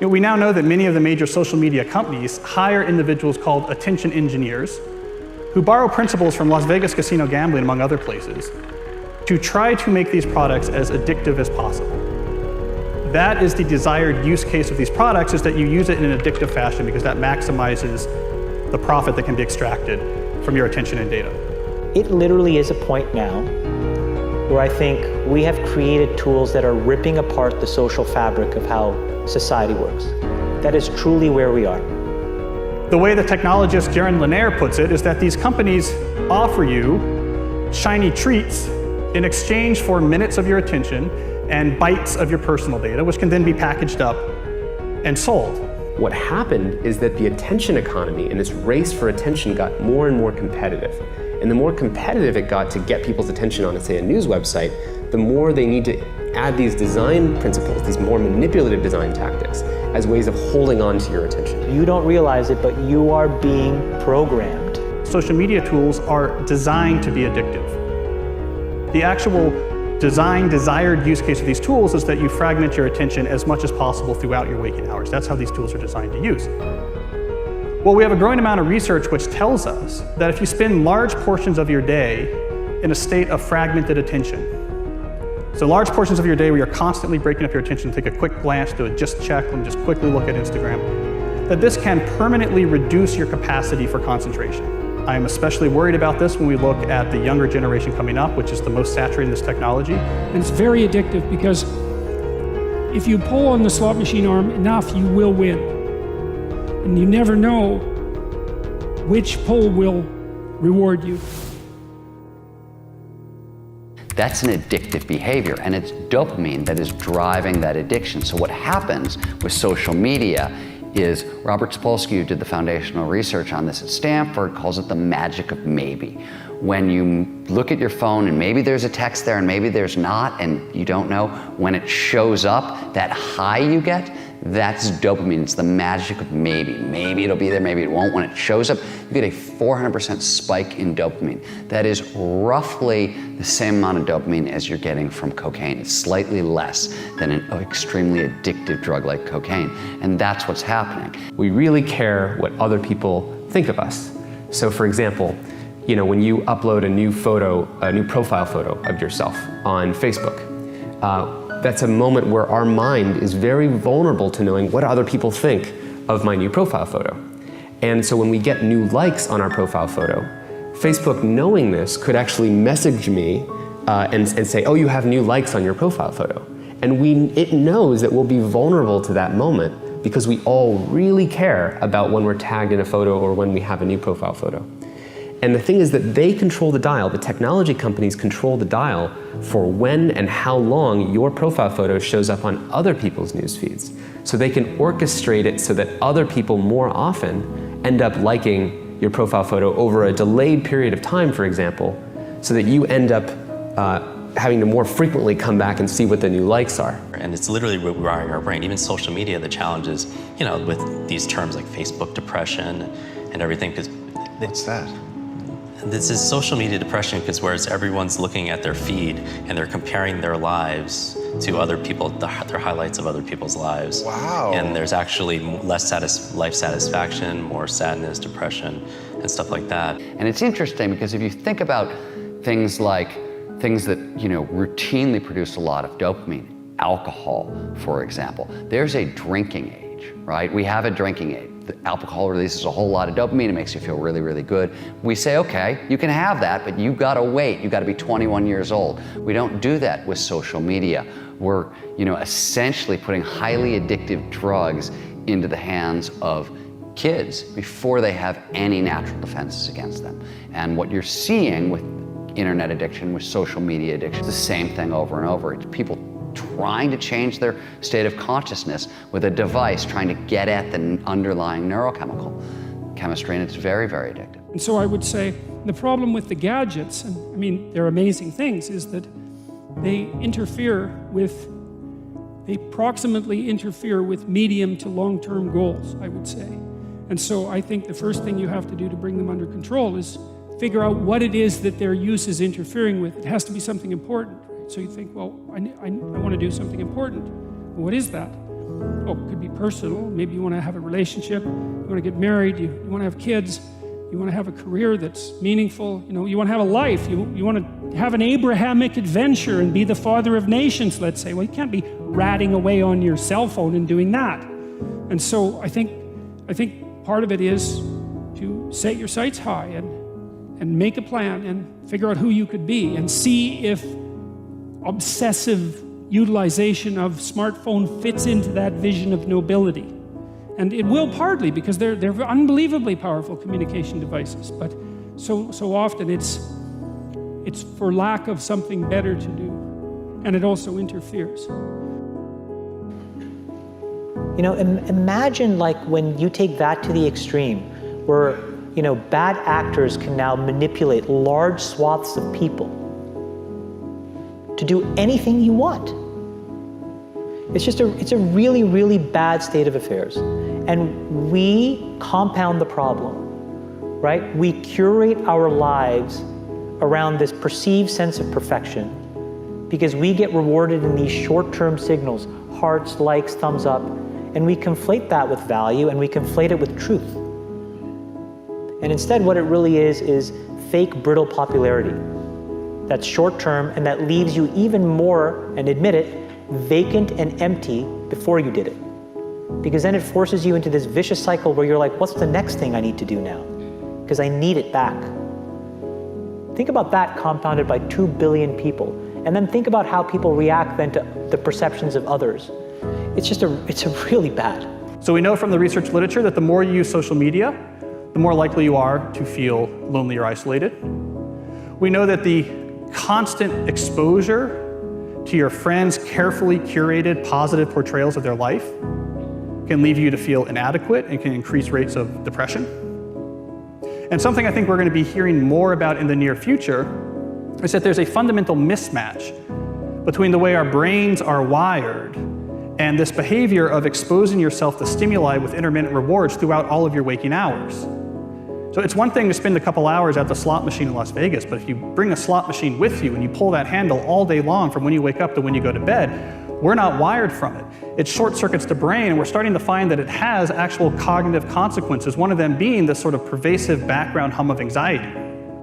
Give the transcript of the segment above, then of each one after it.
We now know that many of the major social media companies hire individuals called attention engineers who borrow principles from Las Vegas casino gambling, among other places, to try to make these products as addictive as possible. That is the desired use case of these products, is that you use it in an addictive fashion because that maximizes the profit that can be extracted from your attention and data. It literally is a point now where I think we have created tools that are ripping apart the social fabric of how society works. That is truly where we are. The way the technologist Jaron Lanier puts it is that these companies offer you shiny treats in exchange for minutes of your attention and bytes of your personal data, which can then be packaged up and sold. What happened is that the attention economy and this race for attention got more and more competitive. And the more competitive it got to get people's attention on, say, a news website, the more they need to add these design principles, these more manipulative design tactics, as ways of holding on to your attention. You don't realize it, but you are being programmed. Social media tools are designed to be addictive. The actual desired use case of these tools is that you fragment your attention as much as possible throughout your waking hours. That's how these tools are designed to use. Well, we have a growing amount of research which tells us that if you spend large portions of your day in a state of fragmented attention, so large portions of your day where you're constantly breaking up your attention, take a quick glance, do a just check, and just quickly look at Instagram, that this can permanently reduce your capacity for concentration. I am especially worried about this when we look at the younger generation coming up, which is the most saturated in this technology. And it's very addictive because if you pull on the slot machine arm enough, you will win. And you never know which pull will reward you. That's an addictive behavior, and it's dopamine that is driving that addiction. So what happens with social media is Robert Sapolsky, who did the foundational research on this at Stanford, calls it the magic of maybe. When you look at your phone and maybe there's a text there and maybe there's not, and you don't know, when it shows up, that high you get, that's dopamine. It's the magic of maybe. Maybe it'll be there, maybe it won't. When it shows up, you get a 400% spike in dopamine. That is roughly the same amount of dopamine as you're getting from cocaine. It's slightly less than an extremely addictive drug like cocaine. And that's what's happening. We really care what other people think of us. So for example, when you upload a new photo, a new profile photo of yourself on Facebook, that's a moment where our mind is very vulnerable to knowing what other people think of my new profile photo. And so when we get new likes on our profile photo, Facebook, knowing this, could actually message me and say, oh, you have new likes on your profile photo. And it knows that we'll be vulnerable to that moment because we all really care about when we're tagged in a photo or when we have a new profile photo. And the thing is that they control the dial, the technology companies control the dial for when and how long your profile photo shows up on other people's news feeds. So they can orchestrate it so that other people more often end up liking your profile photo over a delayed period of time, for example, so that you end up having to more frequently come back and see what the new likes are. And it's literally rewiring our brain. Even social media, the challenge is, with these terms like Facebook depression and everything, because what's that? This is social media depression because whereas everyone's looking at their feed and they're comparing their lives to other people, their highlights of other people's lives. Wow. And there's actually less life satisfaction, more sadness, depression, and stuff like that. And it's interesting because if you think about things that routinely produce a lot of dopamine, alcohol, for example, there's a drinking age, right? We have a drinking age. The alcohol releases a whole lot of dopamine. It makes you feel really, really good. We say, okay, you can have that, but you've got to wait. You've got to be 21 years old. We don't do that with social media. We're, essentially putting highly addictive drugs into the hands of kids before they have any natural defenses against them. And what you're seeing with internet addiction, with social media addiction, it's the same thing over and over. It's people trying to change their state of consciousness with a device trying to get at the underlying neurochemical chemistry, and it's very, very addictive. And so I would say the problem with the gadgets, and I mean, they're amazing things, is that they proximately interfere with medium to long-term goals, I would say. And so I think the first thing you have to do to bring them under control is figure out what it is that their use is interfering with. It has to be something important. So you think, well, I want to do something important. What is that? Oh, it could be personal. Maybe you want to have a relationship, you want to get married, you want to have kids, you want to have a career that's meaningful, you want to have a life, you want to have an Abrahamic adventure and be the father of nations, let's say. Well, you can't be ratting away on your cell phone and doing that. And so I think part of it is to set your sights high and make a plan and figure out who you could be and see if obsessive utilization of smartphone fits into that vision of nobility. And it will partly, because they're unbelievably powerful communication devices, but so often it's for lack of something better to do, and it also interferes. Imagine like when you take that to the extreme, where bad actors can now manipulate large swaths of people to do anything you want. It's a really, really bad state of affairs. And we compound the problem, right? We curate our lives around this perceived sense of perfection because we get rewarded in these short-term signals, hearts, likes, thumbs up, and we conflate that with value and we conflate it with truth. And instead what it really is fake, brittle popularity. That's short-term and that leaves you even more, and admit it, vacant and empty before you did it. Because then it forces you into this vicious cycle where you're like, what's the next thing I need to do now? Because I need it back. Think about that compounded by 2 billion people. And then think about how people react then to the perceptions of others. It's really bad. So we know from the research literature that the more you use social media, the more likely you are to feel lonely or isolated. We know that the constant exposure to your friends' carefully curated positive portrayals of their life can leave you to feel inadequate and can increase rates of depression. And something I think we're going to be hearing more about in the near future is that there's a fundamental mismatch between the way our brains are wired and this behavior of exposing yourself to stimuli with intermittent rewards throughout all of your waking hours. So it's one thing to spend a couple hours at the slot machine in Las Vegas, but if you bring a slot machine with you and you pull that handle all day long from when you wake up to when you go to bed, we're not wired from it. It short circuits the brain, and we're starting to find that it has actual cognitive consequences, one of them being this sort of pervasive background hum of anxiety.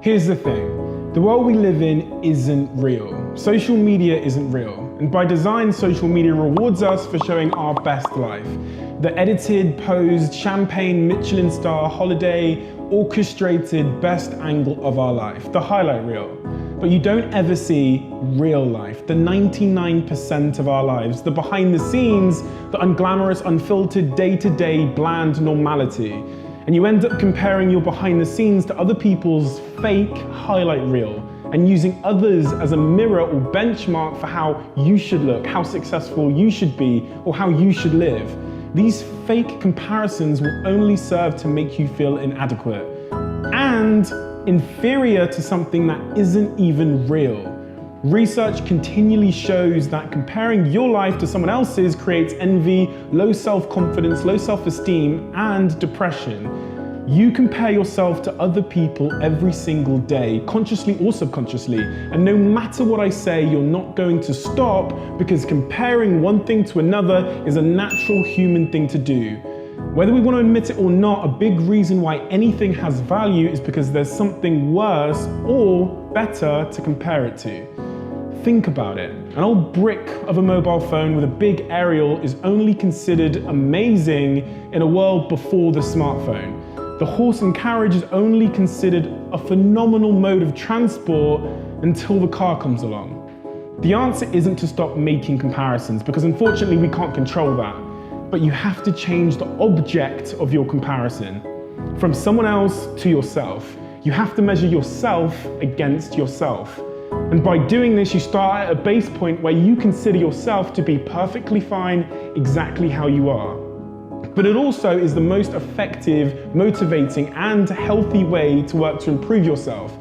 Here's the thing. The world we live in isn't real. Social media isn't real. And by design, social media rewards us for showing our best life. The edited, posed, champagne, Michelin star, holiday, orchestrated best angle of our life, the highlight reel. But you don't ever see real life, the 99% of our lives, the behind the scenes, the unglamorous, unfiltered, day-to-day, bland normality. And you end up comparing your behind the scenes to other people's fake highlight reel and using others as a mirror or benchmark for how you should look, how successful you should be, or how you should live. These fake comparisons will only serve to make you feel inadequate and inferior to something that isn't even real. Research continually shows that comparing your life to someone else's creates envy, low self-confidence, low self-esteem, and depression. You compare yourself to other people every single day, consciously or subconsciously, and no matter what I say, you're not going to stop because comparing one thing to another is a natural human thing to do. Whether we want to admit it or not, a big reason why anything has value is because there's something worse or better to compare it to. Think about it. An old brick of a mobile phone with a big aerial is only considered amazing in a world before the smartphone. The horse and carriage is only considered a phenomenal mode of transport until the car comes along. The answer isn't to stop making comparisons, because unfortunately we can't control that. But you have to change the object of your comparison. From someone else to yourself. You have to measure yourself against yourself. And by doing this, you start at a base point where you consider yourself to be perfectly fine exactly how you are. But it also is the most effective, motivating, and healthy way to work to improve yourself.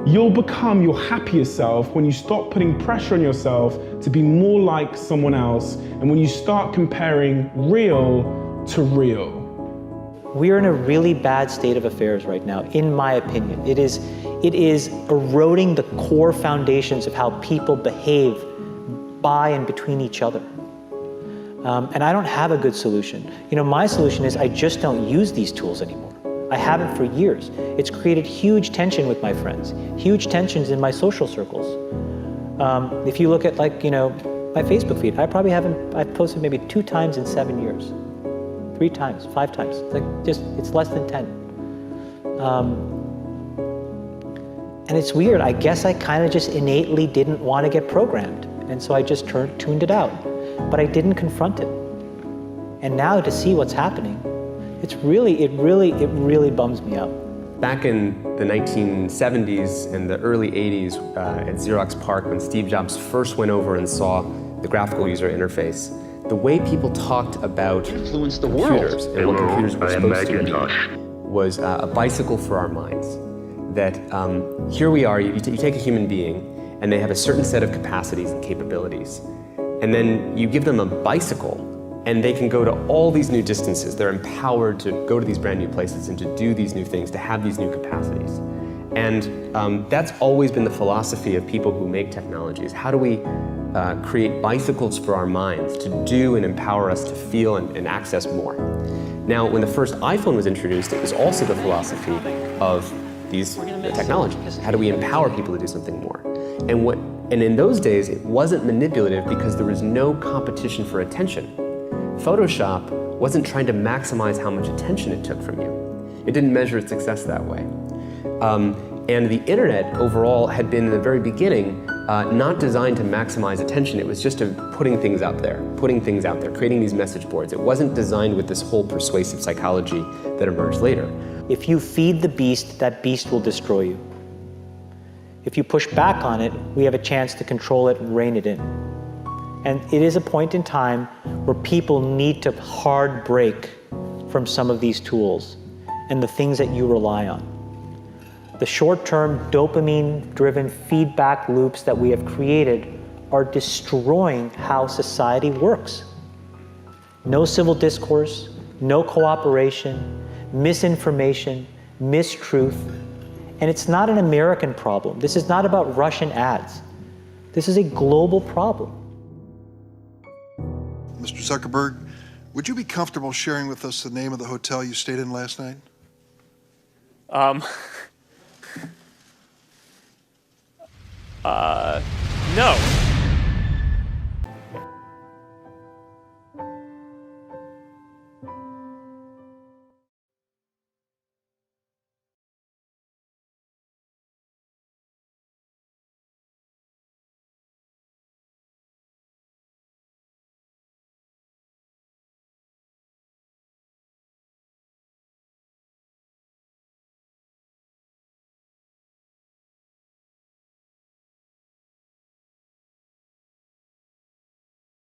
You'll become your happiest self when you stop putting pressure on yourself to be more like someone else, and when you start comparing real to real. We are in a really bad state of affairs right now, in my opinion. It is eroding the core foundations of how people behave by and between each other. And I don't have a good solution. You know, my solution is I just don't use these tools anymore. I haven't for years. It's created huge tension with my friends, huge tensions in my social circles. If you look at, like, you know, my Facebook feed, I've posted maybe 2 times in 7 years. 3 times, 5 times. It's like it's less than 10. And it's weird. I guess I kind of just innately didn't want to get programmed. And so I just tuned it out. But I didn't confront it. And now to see what's happening, it really bums me out. Back in the 1970s and the early 80s at Xerox PARC, when Steve Jobs first went over and saw the graphical user interface, the way people talked about computers and what computers were supposed to be was a bicycle for our minds. That here we are, you take a human being, and they have a certain set of capacities and capabilities. And then you give them a bicycle, and they can go to all these new distances. They're empowered to go to these brand new places and to do these new things, to have these new capacities. And that's always been the philosophy of people who make technologies. How do we create bicycles for our minds to do and empower us to feel and access more? Now, when the first iPhone was introduced, it was also the philosophy of these technologies. How do we empower people to do something more? And in those days, it wasn't manipulative because there was no competition for attention. Photoshop wasn't trying to maximize how much attention it took from you. It didn't measure its success that way. And the internet overall had been in the very beginning not designed to maximize attention. It was just putting things out there, creating these message boards. It wasn't designed with this whole persuasive psychology that emerged later. If you feed the beast, that beast will destroy you. If you push back on it, we have a chance to control it and rein it in. And it is a point in time where people need to hard break from some of these tools and the things that you rely on. The short-term dopamine-driven feedback loops that we have created are destroying how society works. No civil discourse, no cooperation, misinformation, mistruth. And it's not an American problem. This is not about Russian ads. This is a global problem. Mr. Zuckerberg, would you be comfortable sharing with us the name of the hotel you stayed in last night? No.